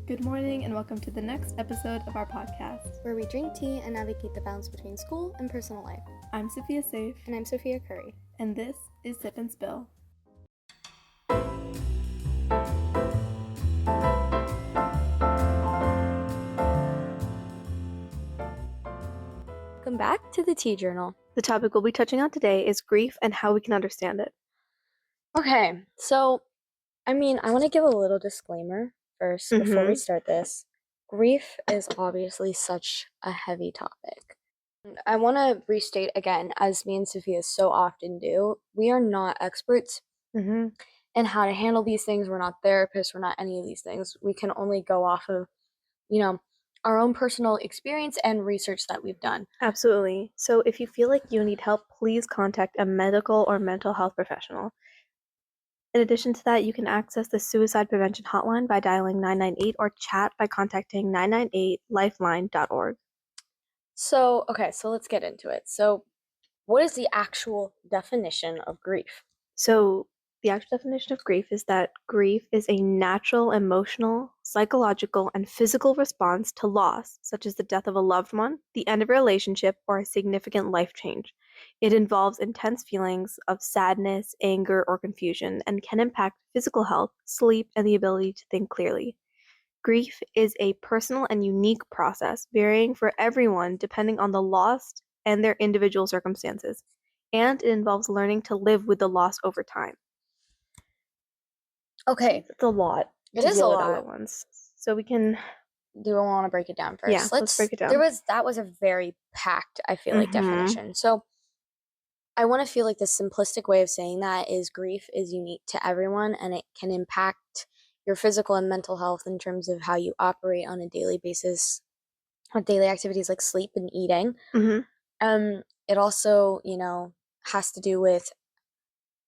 Good morning and welcome to the next episode of our podcast, where we drink tea and navigate the balance between school and personal life. I'm Sophia Safe. And I'm Sophia Curry. And this is Sip and Spill. Welcome back to the Tea Journal. The topic we'll be touching on today is grief and how we can understand it. Okay, so, I want to give a little disclaimer first before we start this. Grief is obviously such a heavy topic. I want to restate again, as me and Sophia so often do, we are not experts in how to handle these things. We're not therapists. We're not any of these things. We can only go off of, our own personal experience and research that we've done. Absolutely. So if you feel like you need help, please contact a medical or mental health professional. In addition to that, you can access the suicide prevention hotline by dialing 998 or chat by contacting 998lifeline.org. So let's get into it. So what is the actual definition of grief? So the actual definition of grief is that grief is a natural, emotional, psychological, and physical response to loss, such as the death of a loved one, the end of a relationship, or a significant life change. It involves intense feelings of sadness, anger, or confusion, and can impact physical health, sleep, and the ability to think clearly. Grief is a personal and unique process, varying for everyone depending on the lost and their individual circumstances, and it involves learning to live with the loss over time. Okay. It's a lot. It is a lot. All at once. So we can... Do I want to break it down first? Yeah, let's break it down. That was a very packed, I feel like, definition. So I want to feel like the simplistic way of saying that is grief is unique to everyone, and it can impact your physical and mental health in terms of how you operate on a daily basis, on daily activities like sleep and eating. It also, has to do with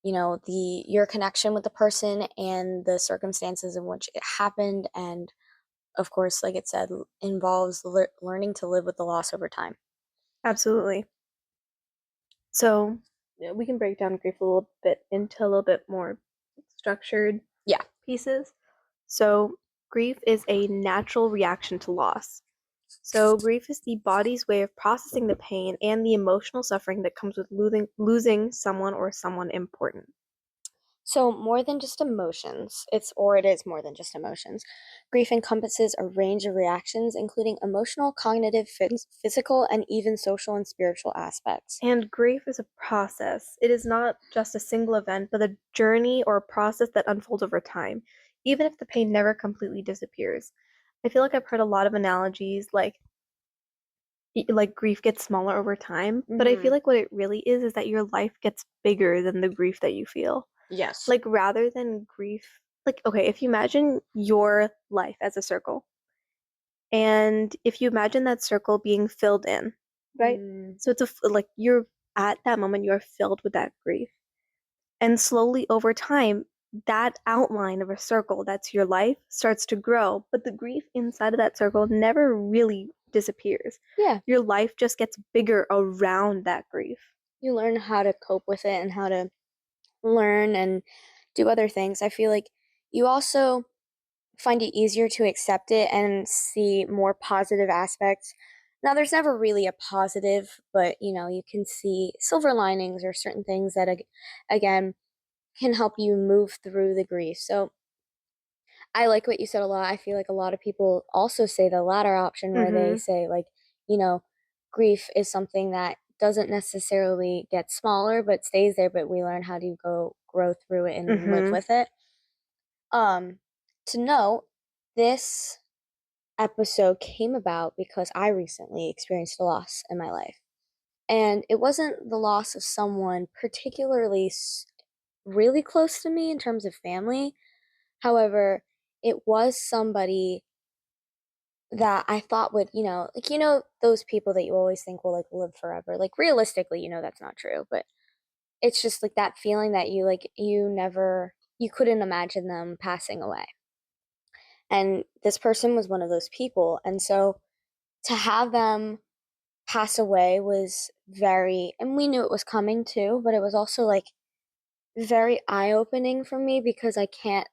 your connection with the person and the circumstances in which it happened, and of course, like it said, involves learning to live with the loss over time. Absolutely. So we can break down grief a little bit into a little bit more structured pieces. So grief is a natural reaction to loss. So grief is the body's way of processing the pain and the emotional suffering that comes with losing someone or someone important. So more than just emotions, it is more than just emotions. Grief encompasses a range of reactions, including emotional, cognitive, physical, and even social and spiritual aspects. And grief is a process. It is not just a single event, but a journey or a process that unfolds over time, even if the pain never completely disappears. I feel like I've heard a lot of analogies like grief gets smaller over time, but I feel like what it really is that your life gets bigger than the grief that you feel. Yes. Like rather than grief, okay, if you imagine your life as a circle, and if you imagine that circle being filled in, right? So it's you're at that moment, you're filled with that grief. And slowly over time, that outline of a circle that's your life starts to grow, but the grief inside of that circle never really disappears. Yeah. Your life just gets bigger around that grief. You learn how to cope with it and how to learn and do other things. I feel like you also find it easier to accept it and see more positive aspects. Now, there's never really a positive, but you can see silver linings or certain things that, again, can help you move through the grief. So I like what you said a lot. I feel like a lot of people also say the latter option where they say, grief is something that doesn't necessarily get smaller but stays there, but we learn how to grow through it and live with it. To note, this episode came about because I recently experienced a loss in my life. And it wasn't the loss of someone particularly really close to me in terms of family. However, it was somebody that I thought would, those people that you always think will live forever. Like realistically, that's not true, but it's just like that feeling that you couldn't imagine them passing away. And this person was one of those people. And so to have them pass away was and we knew it was coming too, but it was also very eye-opening for me because I can't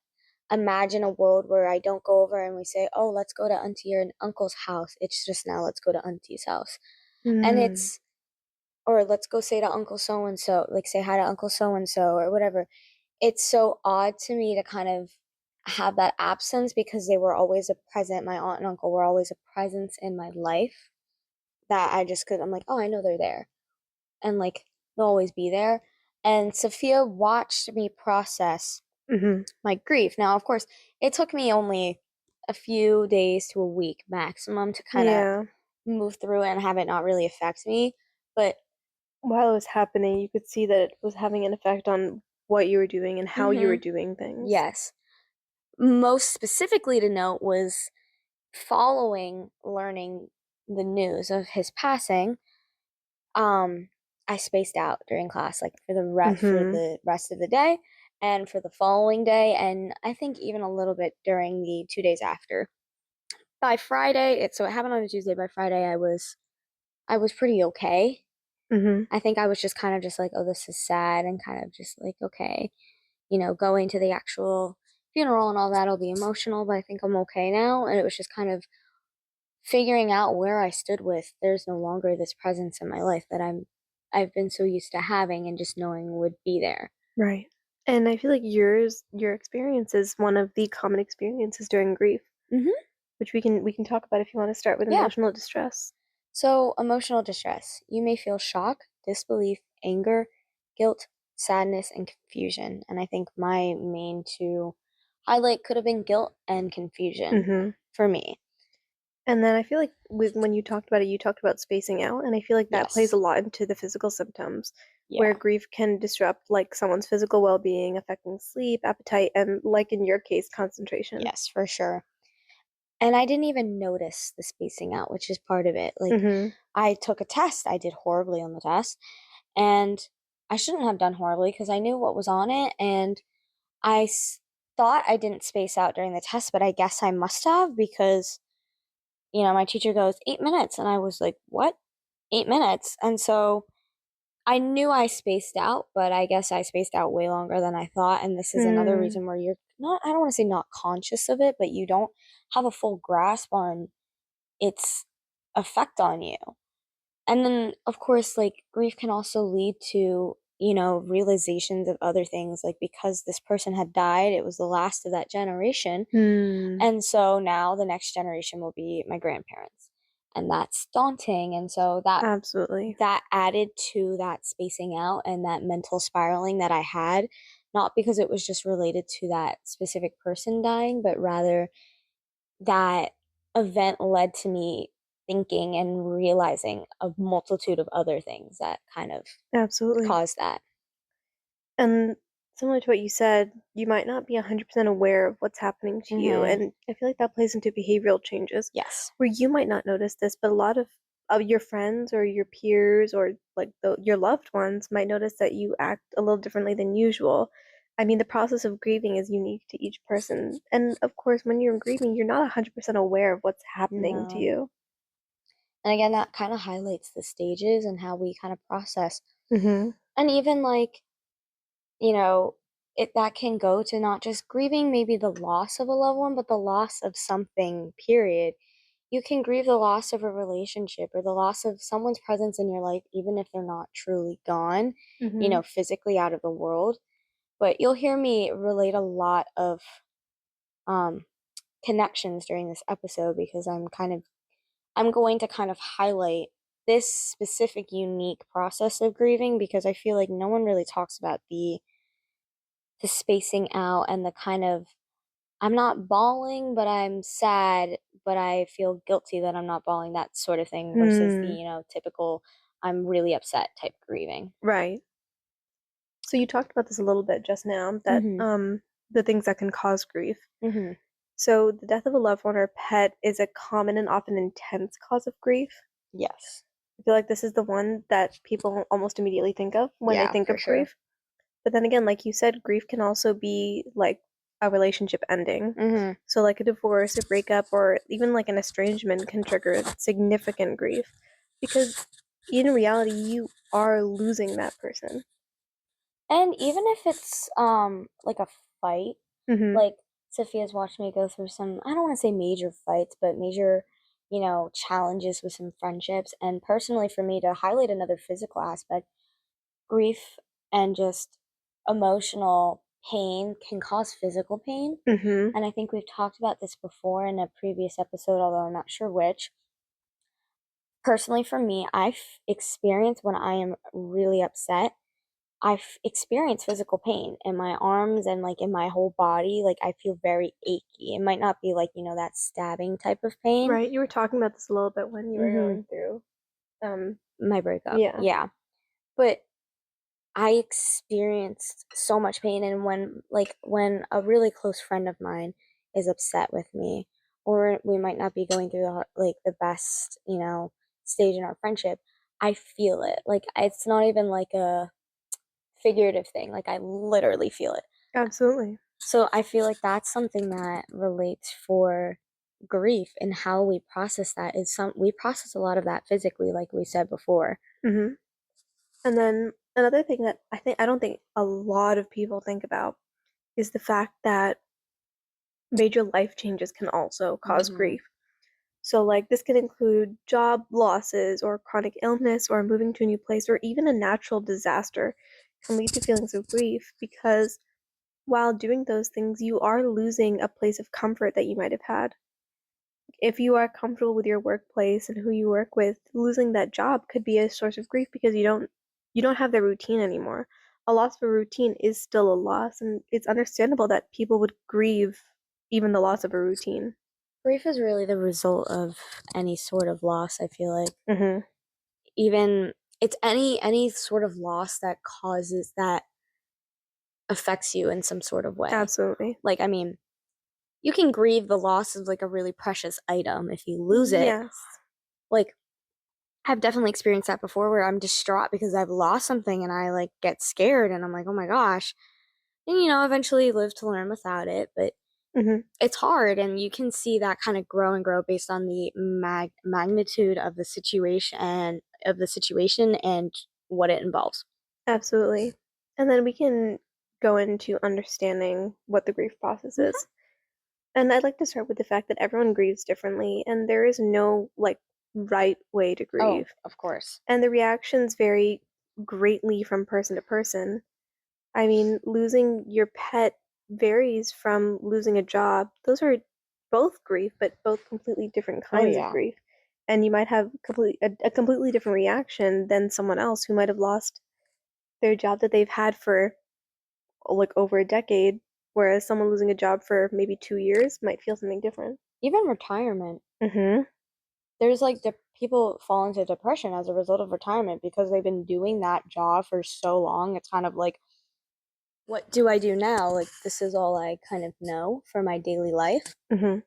imagine a world where I don't go over and we say, "Oh, let's go to auntie or uncle's house." It's just now, let's go to auntie's house. And Mm. it's or let's go say to uncle so and so, like say hi to uncle so and so or whatever. It's so odd to me to kind of have that absence because they were always a present. My aunt and uncle were always a presence in my life that I just could I'm like, "Oh, I know they're there." And like they'll always be there. And Sophia watched me process Mhm. my grief. Now, of course, it took me only a few days to a week maximum to kind of Yeah. move through it and have it not really affect me. But While it was happening, you could see that it was having an effect on what you were doing and how you were mhm, doing things. yes, most specifically to note was following learning the news of his passing. Um, I spaced out during class, like for Mhm. the rest of the day, and for the following day, and I think even a little bit during the 2 days after. By Friday, it happened on a Tuesday. By Friday, I was pretty okay. Mhm. I think I was just kind of just like, oh, this is sad, and kind of just like, okay, going to the actual funeral and all that'll be emotional, but I think I'm okay now. And it was just kind of figuring out where I stood with there's no longer this presence in my life that I've been so used to having and just knowing would be there. Right. And I feel like your experience is one of the common experiences during grief, Mhm. which we can talk about if you want to start with Yeah. emotional distress. So, emotional distress. You may feel shock, disbelief, anger, guilt, sadness, and confusion. And I think my main two highlight could have been guilt and confusion Mhm. for me. And then I feel like when you talked about it, you talked about spacing out, and I feel like that plays a Yes. lot into the physical symptoms, where Yeah. grief can disrupt like someone's physical well-being, affecting sleep, appetite, and like in your case, concentration. Yes, for sure. And I didn't even notice the spacing out, which is part of it. Like, Mhm. I took a test. I did horribly on the test. And I shouldn't have done horribly because I knew what was on it. And thought I didn't space out during the test, but I guess I must have because, my teacher goes, 8 minutes. And I was like, what? 8 minutes. And so I knew I spaced out, but I guess I spaced out way longer than I thought. And this is another Hmm. reason where you're not, I don't want to say not conscious of it, but you don't have a full grasp on its effect on you. And then, of course, like grief can also lead to, realizations of other things. Like because this person had died, it was the last of that generation. Hmm. And so now the next generation will be my grandparents. And that's daunting. And so Absolutely. that added to that spacing out and that mental spiraling that I had, not because it was just related to that specific person dying, but rather that event led to me thinking and realizing a multitude of other things that kind of Absolutely. caused that. And similar to what you said, you might not be 100% aware of what's happening to you. Mhm. And I feel like that plays into behavioral changes Yes. where you might not notice this, but a lot of your friends or your peers or like your loved ones might notice that you act a little differently than usual. I mean, the process of grieving is unique to each person. And of course, when you're grieving, you're not 100% aware of what's happening to No. you. And again, that kind of highlights the stages and how we kind of process. Hmm. And even like, you know, it that can go to not just grieving maybe the loss of a loved one, but the loss of something, period. You can grieve the loss of a relationship or the loss of someone's presence in your life, even if they're not truly gone, Hmm. physically out of the world. But you'll hear me relate a lot of um, connections during this episode because I'm going to kind of highlight this specific unique process of grieving because I feel like no one really talks about the spacing out and the kind of I'm not bawling, but I'm sad, but I feel guilty that I'm not bawling, that sort of thing versus the, Hmm. typical I'm really upset type grieving. Right. So you talked about this a little bit just now, that Mhm. the things that can cause grief. Mhm. So the death of a loved one or pet is a common and often intense cause of grief. Yes. I feel like this is the one that people almost immediately think of when they Yeah, think for of sure. grief. But then again, like you said, grief can also be like a relationship ending. Mhm. So like a divorce, a breakup, or even like an estrangement can trigger significant grief because in reality you are losing that person. And even if it's like a fight, Mm-hmm. like Sophia's watched me go through some, I don't want to say major fights, but major, challenges with some friendships. And personally, for me, to highlight another physical aspect, grief and just emotional pain can cause physical pain. Mm-hmm. And I think we've talked about this before in a previous episode, although I'm not sure which. Personally, for me, I've experienced when I am really upset, I've experienced physical pain in my arms and like in my whole body. Like I feel very achy. It might not be like, that stabbing type of pain. Right. You were talking about this a little bit when you were Mm-hmm. going through. My breakup. Yeah. Yeah. But I experienced so much pain, and when a really close friend of mine is upset with me, or we might not be going through the best, stage in our friendship, I feel it. Like it's not even like a figurative thing. Like I literally feel it. Absolutely. So I feel like that's something that relates for grief and how we process that is we process a lot of that physically, like we said before. Mm-hmm. And then another thing that I don't think a lot of people think about is the fact that major life changes can also cause Hmm. grief. So, like, this can include job losses or chronic illness or moving to a new place or even a natural disaster can lead to feelings of grief because while doing those things, you are losing a place of comfort that you might have had. If you are comfortable with your workplace and who you work with, losing that job could be a source of grief because you don't have the routine anymore. A loss of a routine is still a loss, and it's understandable that people would grieve even the loss of a routine. Grief is really the result of any sort of loss, I feel like. Mm-hmm. Even it's any sort of loss that causes that affects you in some sort of way. Absolutely. Like, I mean, you can grieve the loss of like a really precious item if you lose it. Yes. Like, I've definitely experienced that before where I'm distraught because I've lost something and I like get scared and I'm like, oh my gosh. And eventually live to learn without it. But Mm-hmm. it's hard, and you can see that kind of grow and grow based on the magnitude of the situation and what it involves. Absolutely. And then we can go into understanding what the grief process Mhm. is. And I'd like to start with the fact that everyone grieves differently, and there is no like right way to Oh, grieve. of course. And the reactions vary greatly from person to person. I mean, losing your pet varies from losing a job. Those are both grief, but both completely different Oh kinds of yeah. grief. And you might have a completely different reaction than someone else who might have lost their job that they've had for like over a decade, whereas someone losing a job for maybe 2 years might feel something different. Even retirement. Mm-hmm. There's like people fall into depression as a result of retirement because they've been doing that job for so long. It's kind of like, what do I do now? Like, this is all I kind of know for my daily life. Mm-hmm.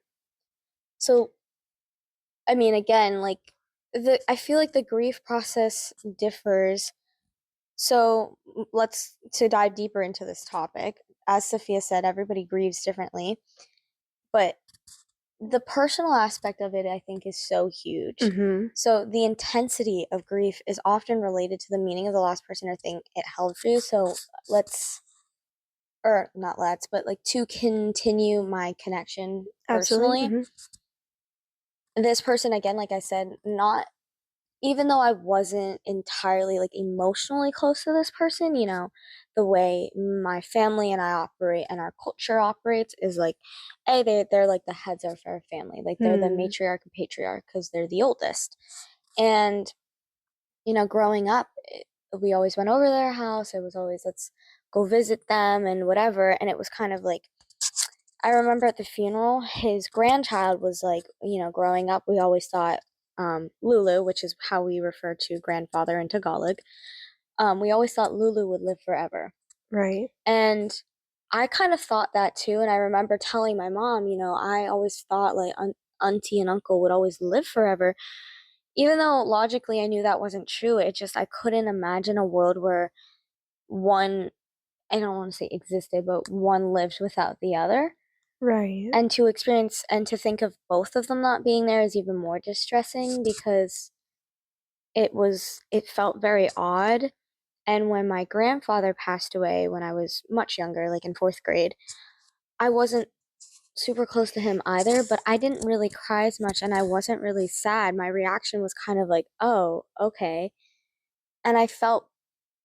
So, I mean, again, like, I feel like the grief process differs. So, let's to dive deeper into this topic. As Sophia said, everybody grieves differently, but the personal aspect of it, I think, is so huge. Mm-hmm. So the intensity of grief is often related to the meaning of the last person or thing it held for you. So let's, or not let's, but like to continue my connection Absolutely. personally. Mm-hmm. This person, again, like I said, not even though I wasn't entirely like emotionally close to this person, the way my family and I operate and our culture operates is like, hey, they're like the heads of our family, like they're the Hmm. matriarch and patriarch because they're the oldest. And growing up, we always went over to their house. It was always let's go visit them and whatever. And it was kind of like I remember at the funeral, his grandchild was like, growing up, we always thought Lulu, which is how we refer to grandfather in Tagalog, we always thought Lulu would live forever. Right. And I kind of thought that too. And I remember telling my mom, I always thought like auntie and uncle would always live forever. Even though logically I knew that wasn't true, I couldn't imagine a world where one, I don't want to say existed, but one lived without the other. Right. And to experience and to think of both of them not being there is even more distressing because it felt very odd And when my grandfather passed away when I was much younger, like in fourth grade, I wasn't super close to him either, but I didn't really cry as much and I wasn't really sad. My reaction was kind of like, oh, okay. And I felt,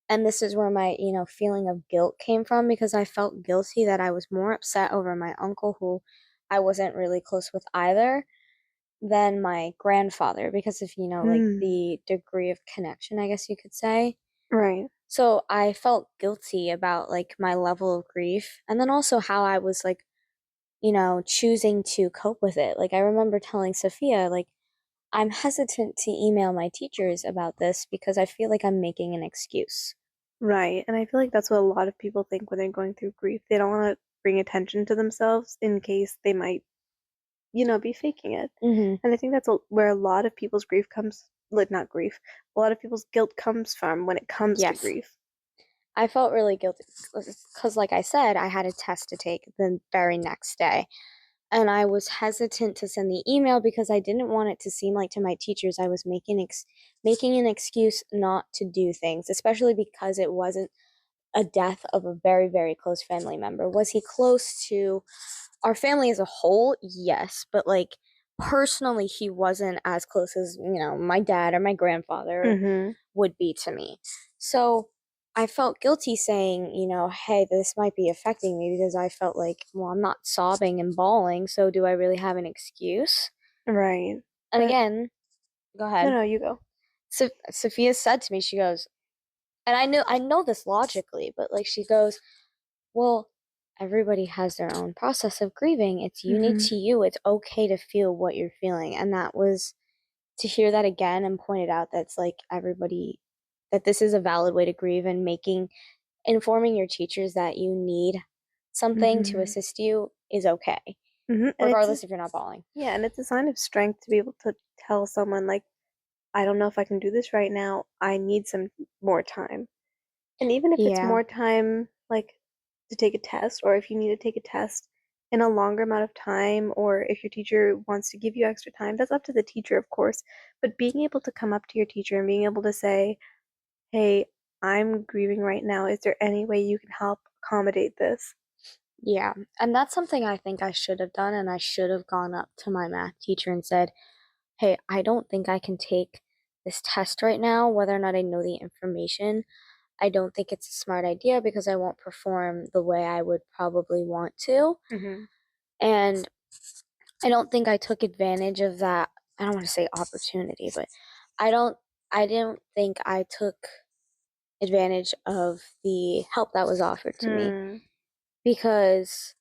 and this is where my, feeling of guilt came from because I felt guilty that I was more upset over my uncle, who I wasn't really close with either, than my grandfather because of, like Mm, the degree of connection, I guess you could say. right. So I felt guilty about like my level of grief and then also how I was like, choosing to cope with it. Like I remember telling Sophia, like, I'm hesitant to email my teachers about this because I feel like I'm making an excuse. Right. And I feel like that's what a lot of people think when they're going through grief. They don't want to bring attention to themselves in case they might, be faking it. Hmm. And I think that's where a lot of people's grief comes, like, not grief, a lot of people's guilt comes from when it comes to Yes. grief. I felt really guilty because, like I said, I had a test to take the very next day. And I was hesitant to send the email because I didn't want it to seem like to my teachers I was making an excuse not to do things, especially because it wasn't a death of a very, very close family member. Was he close to our family as a whole? Yes, but like personally, he wasn't as close as, my dad or my grandfather Mm-hmm. would be to me. So I felt guilty saying, hey, this might be affecting me because I felt like, well, I'm not sobbing and bawling, so do I really have an excuse? Right. And But again, go no, ahead. no, you go. So Sophia said to me, she goes, and I know this logically, but like she goes, well, everybody has their own process of grieving. It's unique Mm-hmm. to you. It's okay to feel what you're feeling. And that was to hear that again and pointed out that's like everybody that this is a valid way to grieve and informing your teachers that you need something to Mm-hmm. assist you is okay, Mm-hmm. And regardless if you're not bawling. yeah, and it's a sign of strength to be able to tell someone, like, I don't know if I can do this right now. I need some more time. And even if it's Yeah. more time, like, to take a test, or if you need to take a test in a longer amount of time, or if your teacher wants to give you extra time, that's up to the teacher, of course. But being able to come up to your teacher and being able to say, hey, I'm grieving right now. Is there any way you can help accommodate this? Yeah. And that's something I think I should have done. And I should have gone up to my math teacher and said, hey, I don't think I can take this test right now, whether or not I know the information. I don't think it's a smart idea because I won't perform the way I would probably want to. Mm-hmm. And I don't think I took advantage of that. I don't want to say opportunity, but I don't I didn't think I took advantage of the help that was offered to me Hmm. because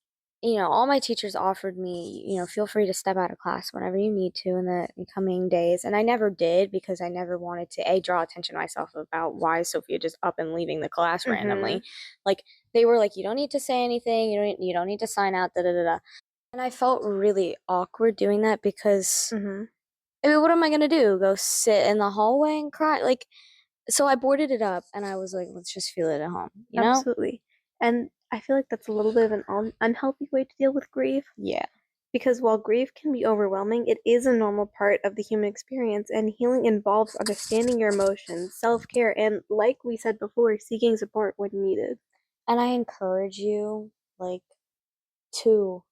all my teachers offered me, feel free to step out of class whenever you need to in the coming days, and I never did because I never wanted to draw attention to myself about why is Sophia just up and leaving the class Mm-hmm. randomly. Like they were like, you don't need to say anything, you don't need to sign out, da da da da. And I felt really awkward doing that because Mm-hmm. I mean, what am I gonna do? Go sit in the hallway and cry? Like, so I boarded it up and I was like, let's just feel it at home, you know? Absolutely. And I feel like that's a little bit of an unhealthy way to deal with grief. Yeah. Because while grief can be overwhelming, it is a normal part of the human experience, and healing involves understanding your emotions, self care, and, like we said before, seeking support when needed. And I encourage you, like, to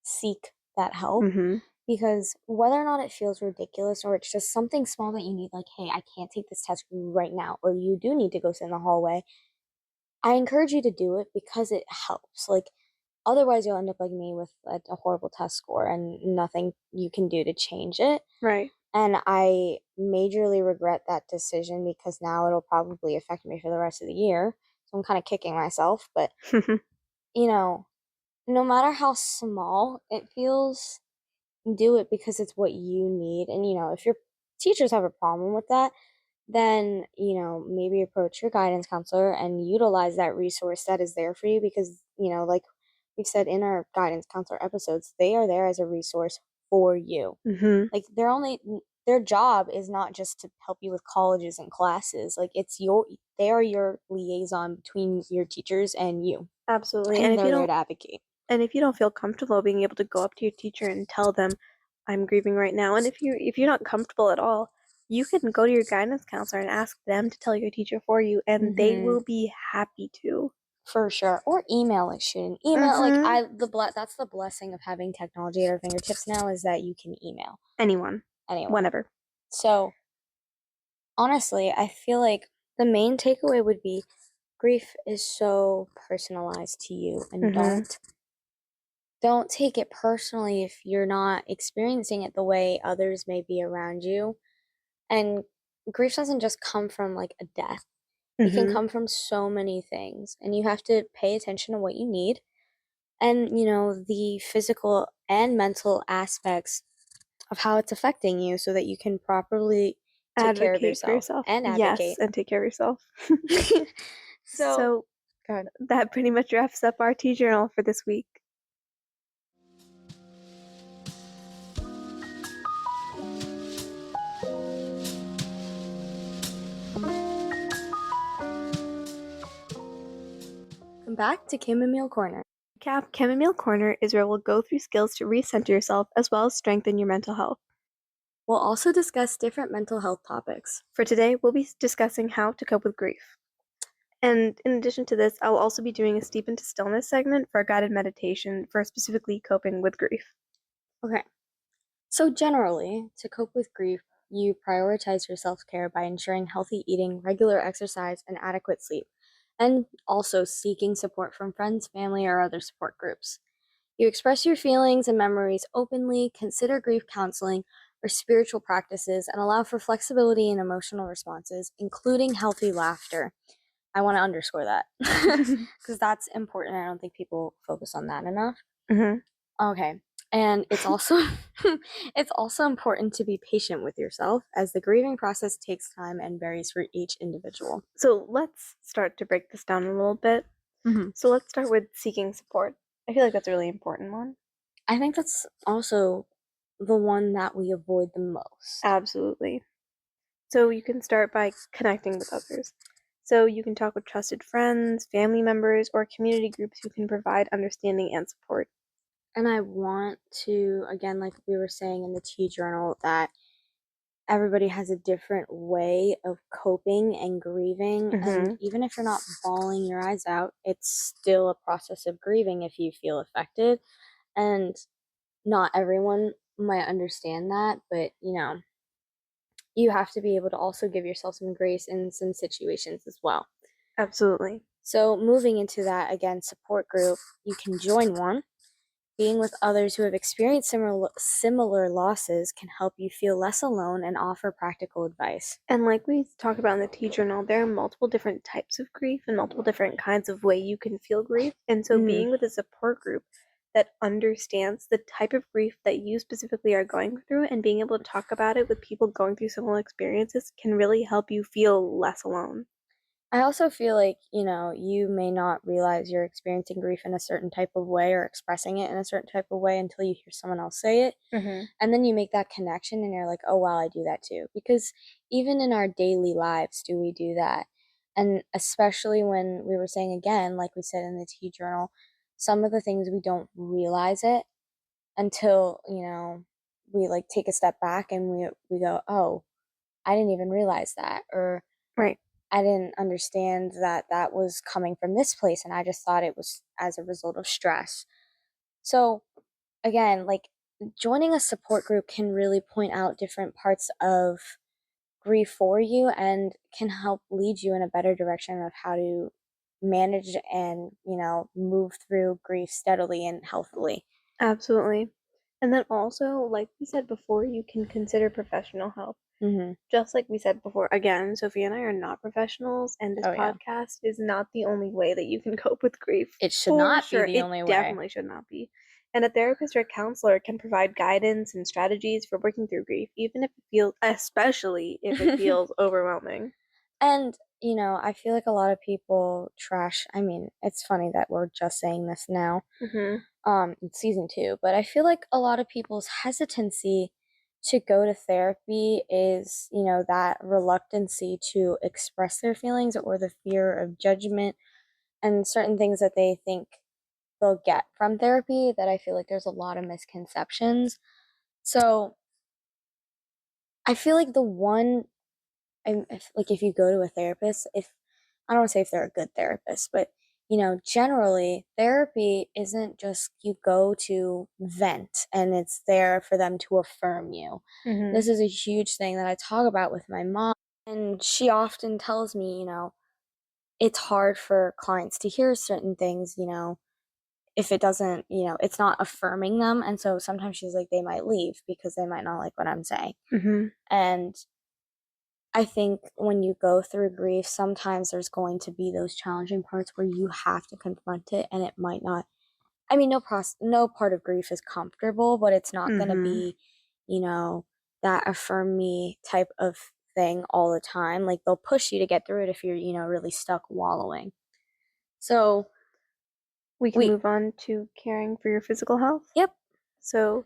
seek that help Mm-hmm. because whether or not it feels ridiculous or it's just something small that you need, like, hey, I can't take this test right now, or you do need to go sit in the hallway, I encourage you to do it because it helps. Like, otherwise, you'll end up like me with a horrible test score and nothing you can do to change it. Right. And I majorly regret that decision because now it'll probably affect me for the rest of the year. So I'm kind of kicking myself. But, you know, no matter how small it feels, do it because it's what you need. And, if your teachers have a problem with that, then, maybe approach your guidance counselor and utilize that resource that is there for you because, like we've said in our guidance counselor episodes, they are there as a resource for you. Mm-hmm. Like their job is not just to help you with colleges and classes. Like they are your liaison between your teachers and you. Absolutely. And they're there to advocate. And if you don't feel comfortable being able to go up to your teacher and tell them, I'm grieving right now, and if you're not comfortable at all, you can go to your guidance counselor and ask them to tell your teacher for you, and they Mm-hmm. will be happy to. For sure. Or email like student. Email that's the blessing of having technology at our fingertips now is that you can email Anyone, anyone. whenever. So honestly, I feel like the main takeaway would be grief is so personalized to you, and don't take it personally if you're not experiencing it the way others may be around you. And grief doesn't just come from like a death. It can come from so many things, and you have to pay attention to what you need and, the physical and mental aspects of how it's affecting you so that you can properly take care of Advocate for yourself yourself. and Yes, advocate. and take care of yourself. So, So go ahead. that pretty much wraps up our tea journal for this week. Come back to Chamomile Corner. Recap, Chamomile Corner is where we'll go through skills to recenter yourself as well as strengthen your mental health. We'll also discuss different mental health topics. For today, we'll be discussing how to cope with grief. And in addition to this, I'll also be doing a Steep into Stillness segment for a guided meditation for specifically coping with grief. Okay. So generally, to cope with grief, you prioritize your self-care by ensuring healthy eating, regular exercise, and adequate sleep, and also seeking support from friends, family, or other support groups. You express your feelings and memories openly, consider grief counseling or spiritual practices, and allow for flexibility in emotional responses, including healthy laughter. I want to underscore that because that's important. I don't think people focus on that enough. Okay. And it's also it's also important to be patient with yourself as the grieving process takes time and varies for each individual. So let's start to break this down a little bit. So let's start with seeking support. I feel like that's a really important one. I think that's also the one that we avoid the most. Absolutely. So you can start by connecting with others. So you can talk with trusted friends, family members, or community groups who can provide understanding and support. And I want to, again, like we were saying in the tea journal, that everybody has a different way of coping and grieving. And even if you're not bawling your eyes out, it's still a process of grieving if you feel affected. And not everyone might understand that, but you have to be able to also give yourself some grace in some situations as well. Absolutely. So, moving into that, again, support group, you can join one. Being with others who have experienced similar losses can help you feel less alone and offer practical advice. And like we talk about in the tea journal, there are multiple different types of grief and multiple different kinds of way you can feel grief. And so being with a support group that understands the type of grief that you specifically are going through and being able to talk about it with people going through similar experiences can really help you feel less alone. I also feel like, you may not realize you're experiencing grief in a certain type of way or expressing it in a certain type of way until you hear someone else say it. And then you make that connection and you're like, oh, wow, I do that too. Because even in our daily lives, do we do that? And especially when we were saying again, like we said in the tea journal, some of the things we don't realize it until, we like take a step back and we go, oh, I didn't even realize that. Or Right. I didn't understand that that was coming from this place, and I just thought it was as a result of stress. So, again, like joining a support group can really point out different parts of grief for you and can help lead you in a better direction of how to manage and, move through grief steadily and healthily. Absolutely. And then also, like we said before, you can consider professional help. Just like we said before, again, Sophia and I are not professionals, and this Oh, yeah. podcast is not the only way that you can cope with grief. It should For not sure. be the It only way. definitely should not be. And a therapist or a counselor can provide guidance and strategies for working through grief, even if it feels, especially if it feels overwhelming. And, I feel like a lot of people I mean, it's funny that we're just saying this now, in season 2, but I feel like a lot of people's hesitancy to go to therapy is, that reluctancy to express their feelings or the fear of judgment and certain things that they think they'll get from therapy, that I feel like there's a lot of misconceptions. So I feel like the one, like if you go to a therapist, if I don't want to say if they're a good therapist, but generally therapy isn't just you go to vent and it's there for them to affirm you. Mhm. This is a huge thing that I talk about with my mom, and she often tells me, it's hard for clients to hear certain things, if it doesn't, it's not affirming them. And so sometimes she's like, they might leave because they might not like what I'm saying. Mhm. And I think when you go through grief, sometimes there's going to be those challenging parts where you have to confront it, and it might not. I mean, no part of grief is comfortable, but it's not going to Mhm. be, you know, that affirm me type of thing all the time. Like they'll push you to get through it if you're, really stuck wallowing. So We can we, move on to caring for your physical health. yep, So,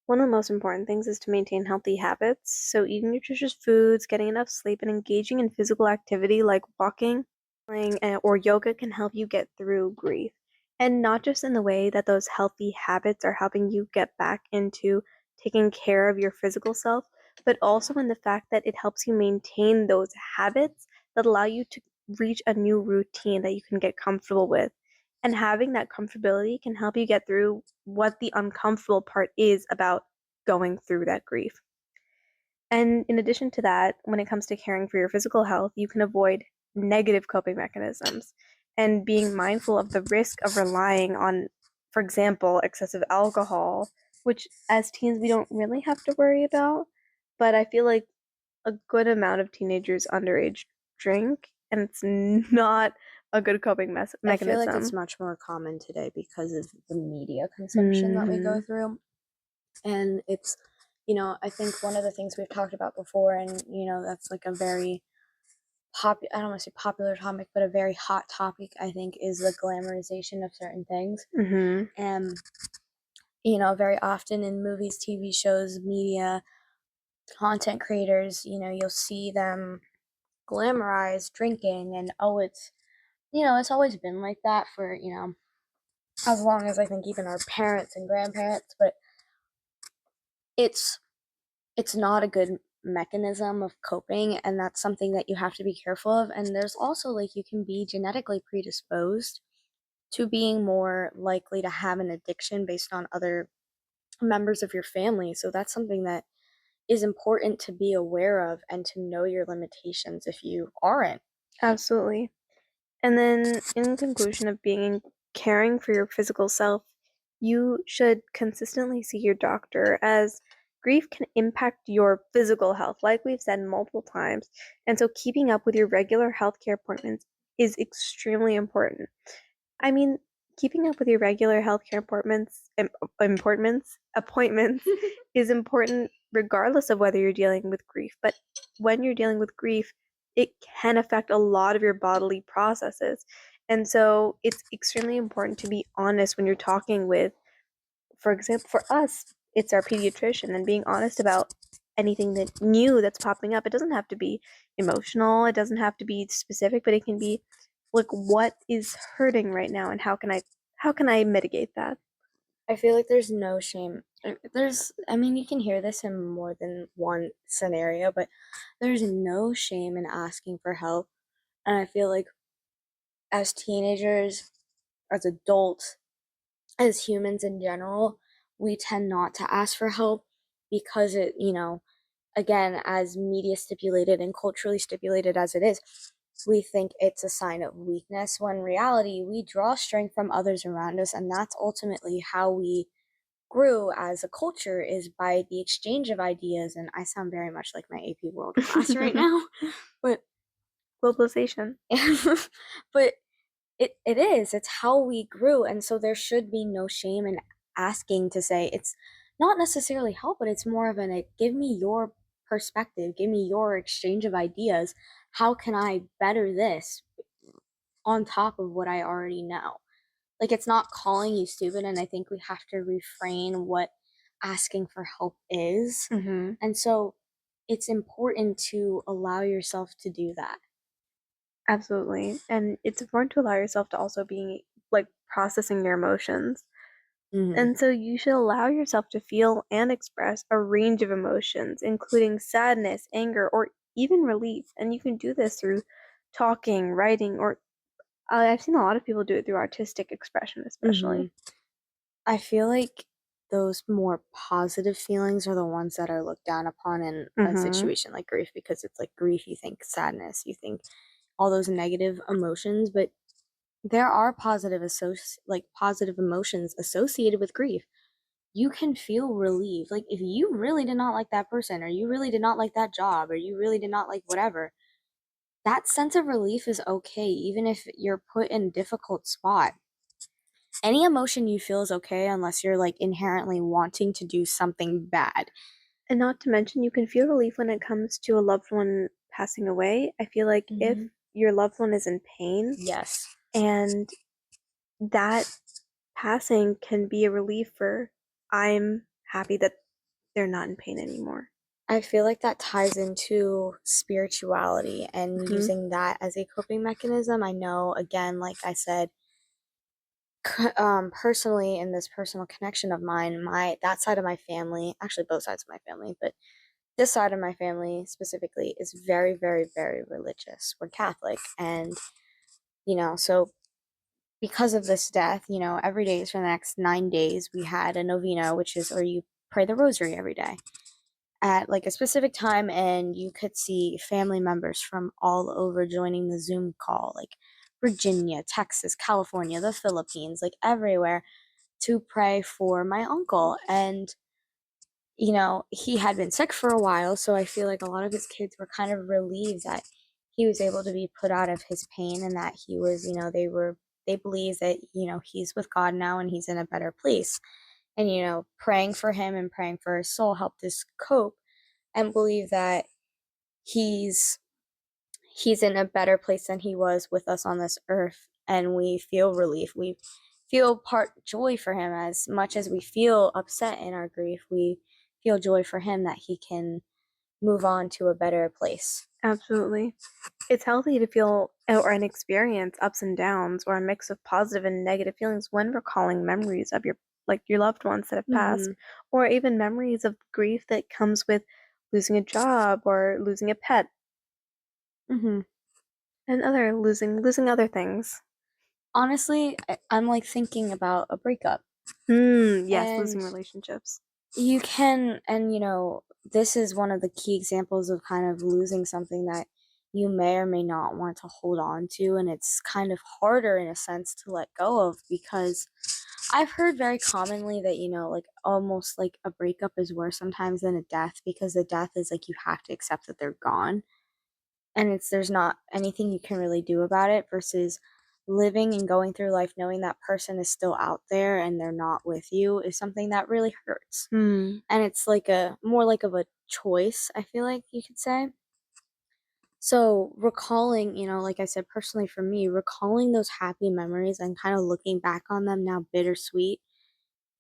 one of the most important things is to maintain healthy habits. So, eating nutritious foods, getting enough sleep, and engaging in physical activity like walking, playing, or yoga can help you get through grief. And not just in the way that those healthy habits are helping you get back into taking care of your physical self, but also in the fact that it helps you maintain those habits that allow you to reach a new routine that you can get comfortable with. And having that comfortability can help you get through what the uncomfortable part is about going through that grief. And in addition to that, when it comes to caring for your physical health, you can avoid negative coping mechanisms and being mindful of the risk of relying on, for example, excessive alcohol, which as teens we don't really have to worry about. But I feel like a good amount of teenagers underage drink, and it's not a good coping I feel like it's mechanism. much more common today because of the media consumption that we go Hmm. through. And it's, I think one of the things we've talked about before, and, that's like a very I don't want to say popular topic, but a very hot topic, I think, is the glamorization of certain things. Hmm. And, very often in movies, TV shows, media, content creators, you'll see them glamorize drinking, and oh, it's always been like that for, as long as I think even our parents and grandparents, but it's it's not a good mechanism of coping, and that's something that you have to be careful of. And there's also like you can be genetically predisposed to being more likely to have an addiction based on other members of your family. So that's something that is important to be aware of and to know your limitations if you aren't. Absolutely. And then, in conclusion of being caring for your physical self, you should consistently see your doctor as grief can impact your physical health, like we've said multiple times. And so, keeping up with your regular healthcare appointments is extremely important. I mean, keeping up with your regular healthcare appointments is important regardless of whether you're dealing with grief. But when you're dealing with grief, it can affect a lot of your bodily processes. And so it's extremely important to be honest when you're talking with, for example, for us, it's our pediatrician and being honest about anything that new that's popping up. It doesn't have to be emotional, it doesn't have to be specific, but it can be like what is hurting right now and how can I mitigate that? I feel like there's no shame. I mean, you can hear this in more than one scenario, but there's no shame in asking for help. And I feel like as teenagers, as adults, as humans in general, we tend not to ask for help because again, as media stipulated and culturally stipulated as it is, we think it's a sign of weakness when in reality we draw strength from others around us, and that's ultimately how we grew as a culture is by the exchange of ideas. And I sound very much like my AP World class right now, but Globalization. but it is. It's how we grew. And so there should be no shame in asking to say it's not necessarily help, but it's more of an give me your perspective, give me your exchange of ideas. How can I better this on top of what I already know? Like it's not calling you stupid, and I think we have to refrain what asking for help is. Hmm. And so it's important to allow yourself to do that. Absolutely. And it's important to allow yourself to also be like processing your emotions. Mhm. And so you should allow yourself to feel and express a range of emotions, including sadness, anger, or even relief. And you can do this through talking, writing, or I've seen a lot of people do it through artistic expression, especially. Mhm. I feel like those more positive feelings are the ones that are looked down upon in a Mm-hmm. situation like grief, because it's like grief, you think sadness, you think all those negative emotions, but there are positive emotions associated with grief. You can feel relief. Like if you really did not like that person, or you really did not like that job, or you really did not like whatever, that sense of relief is okay, even if you're put in a difficult spot. Any emotion you feel is okay unless you're like inherently wanting to do something bad. And not to mention, you can feel relief when it comes to a loved one passing away. I feel like if Hmm. your loved one is in pain Yes. and that passing can be a relief for, I'm happy that they're not in pain anymore. I feel like that ties into spirituality and Hmm. using that as a coping mechanism. I know, again, like I said, personally, in this personal connection of mine, my that side of my family, actually both sides of my family, but this side of my family specifically is very, very, very religious. We're Catholic, and so because of this death, every day for the next 9 days, we had a novena, which is, or you pray the rosary every day at like a specific time, and you could see family members from all over joining the Zoom call, like Virginia, Texas, California, the Philippines, like everywhere, to pray for my uncle. And he had been sick for a while, so I feel like a lot of his kids were kind of relieved that he was able to be put out of his pain, and that he was, they believe that, he's with God now and he's in a better place. And, praying for him and praying for his soul helped us cope and believe that he's he's in a better place than he was with us on this earth. And we feel relief. We feel part joy for him. As much as we feel upset in our grief, we feel joy for him that he can move on to a better place. Absolutely. It's healthy to feel or and experience ups and downs or a mix of positive and negative feelings when recalling memories of your loved ones that have passed, Mm-hmm. or even memories of grief that comes with losing a job or losing a pet Mm-hmm. and other losing other things. Honestly, I'm like thinking about a breakup. Yes, And losing relationships. you can, and this is one of the key examples of kind of losing something that you may or may not want to hold on to, and it's kind of harder in a sense to let go of, because I've heard very commonly that like almost like a breakup is worse sometimes than a death, because the death is like you have to accept that they're gone, and there's not anything you can really do about it, versus living and going through life knowing that person is still out there and they're not with you is something that really hurts. Hmm. And it's like a more like of a choice, I feel like you could say. So recalling, like I said, personally for me, recalling those happy memories and kind of looking back on them now bittersweet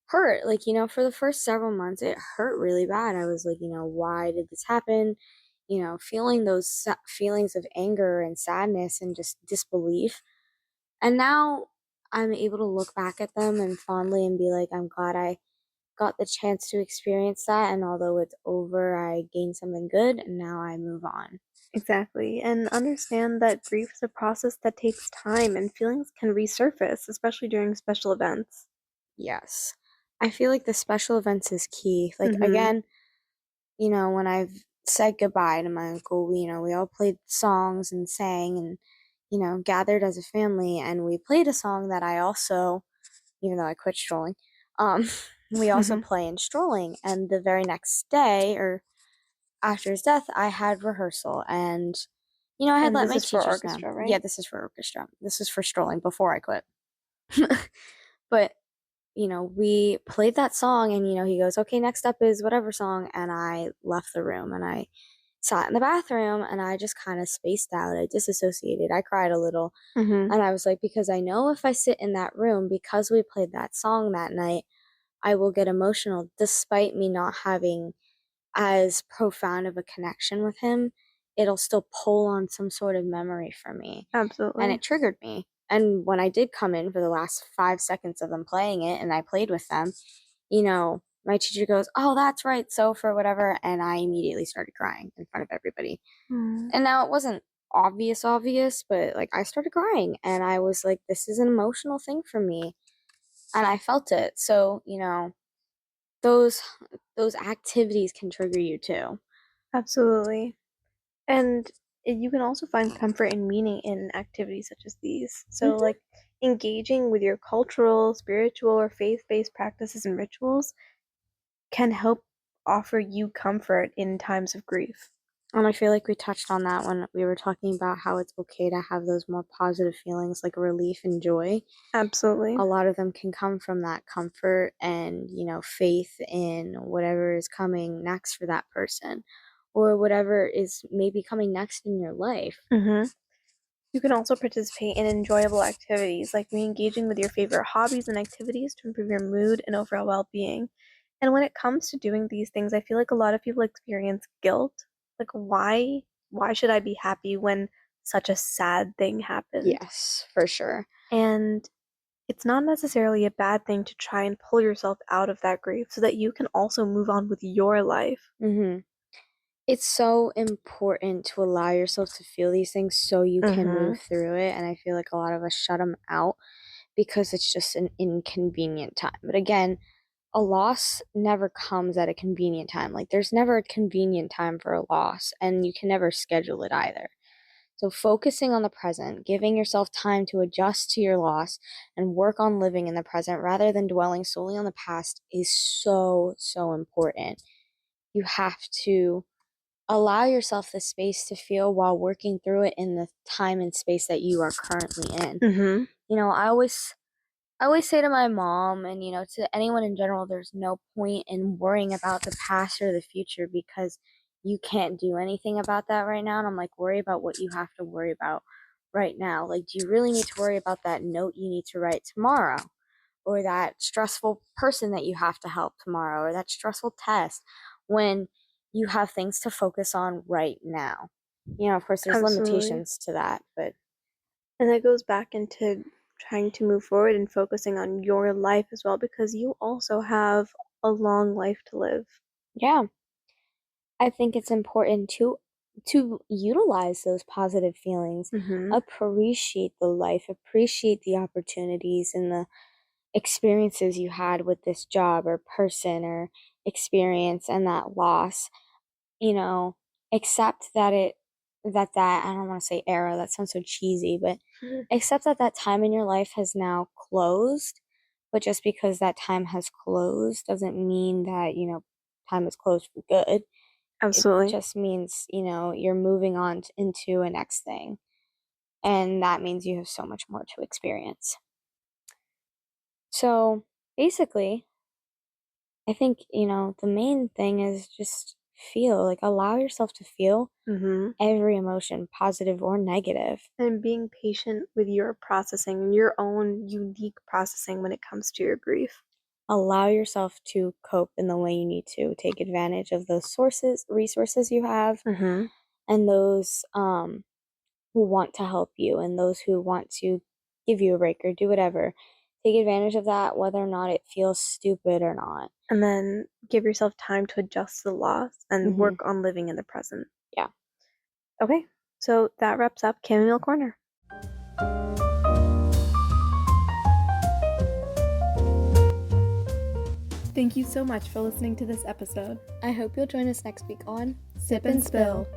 hurt. Like, for the first several months it hurt really bad. I was like, why did this happen? Feeling those feelings of anger and sadness and just disbelief. And now I'm able to look back at them and fondly and be like, I'm glad I got the chance to experience that. And although it's over, I gained something good, and now I move on. Exactly. And understand that grief is a process that takes time and feelings can resurface, especially during special events. Yes. I feel like the special events is key. Like, Mm-hmm. again, when I've said goodbye to my uncle, we all played songs and sang and, gathered as a family. And we played a song that I also, even though I quit strolling, um, we also Mm-hmm. play in strolling. And the very next day, or after his death, I had rehearsal, and I had And let this my is for teachers know. orchestra, Yeah, right? this is for orchestra. This is for strolling before I quit. But we played that song, and he goes, "Okay, next up is whatever song," and I left the room and I sat in the bathroom and I just kind of spaced out. I disassociated. I cried a little, Mm-hmm. and I was like, because I know if I sit in that room because we played that song that night, I will get emotional despite me not having as profound of a connection with him. It'll still pull on some sort of memory for me. And Absolutely. it triggered me. And when I did come in for the last 5 seconds of them playing it and I played with them, you know, my teacher goes, "Oh, that's right, so for whatever," and I immediately started crying in front of everybody. Mm. And now it wasn't obvious, but, like, I started crying, and I was like, "This is an emotional thing for me," and I felt it. So, those those activities can trigger you too. Absolutely. And you can also find comfort and meaning in activities such as these. So, Mhm. like engaging with your cultural, spiritual, or faith based practices and rituals can help offer you comfort in times of grief. And I feel like we touched on that when we were talking about how it's okay to have those more positive feelings like relief and joy. Absolutely. A lot of them can come from that comfort and, faith in whatever is coming next for that person or whatever is maybe coming next in your life. Hmm. You can also participate in enjoyable activities like re engaging with your favorite hobbies and activities to improve your mood and overall well being. And when it comes to doing these things, I feel like a lot of people experience guilt. Like, why should I be happy when such a sad thing happened? Yes, for sure. And it's not necessarily a bad thing to try and pull yourself out of that grief so that you can also move on with your life. Mhm. It's so important to allow yourself to feel these things so you can Mm-hmm. move through it, and I feel like a lot of us shut them out because it's just an inconvenient time. But again, a loss never comes at a convenient time. Like, there's never a convenient time for a loss, and you can never schedule it either. So, focusing on the present, giving yourself time to adjust to your loss and work on living in the present rather than dwelling solely on the past is so, so important. You have to allow yourself the space to feel while working through it in the time and space that you are currently in. Mm-hmm. I always say to my mom and to anyone in general, there's no point in worrying about the past or the future because you can't do anything about that right now. And I'm like, worry about what you have to worry about right now. Like, do you really need to worry about that note you need to write tomorrow, or that stressful person that you have to help tomorrow, or that stressful test, when you have things to focus on right now? Of course, there's Absolutely. limitations to that, but And that goes back into trying to move forward and focusing on your life as well because you also have a long life to live. yeah. I think it's important to utilize those positive feelings, Mm-hmm. appreciate the life, appreciate the opportunities and the experiences you had with this job or person or experience and that loss. You know, accept that I don't want to say era, that sounds so cheesy, but accept that time in your life has now closed. But just because that time has closed doesn't mean that, time is closed for good. It Absolutely. just means, you're moving on into a next thing. And that means you have so much more to experience. So basically, I think, the main thing is just feel, like, allow yourself to feel Mm-hmm. every emotion, positive or negative. And being patient with your processing, your own unique processing when it comes to your grief. Allow yourself to cope in the way you need to. Take advantage of those resources you have, Mm-hmm. and those who want to help you and those who want to give you a break or do whatever. Take advantage of that, whether or not it feels stupid or not. And then give yourself time to adjust to the loss and Hmm. work on living in the present. Yeah. Okay, so that wraps up Chamomile Corner. Thank you so much for listening to this episode. I hope you'll join us next week on Sip and Spill.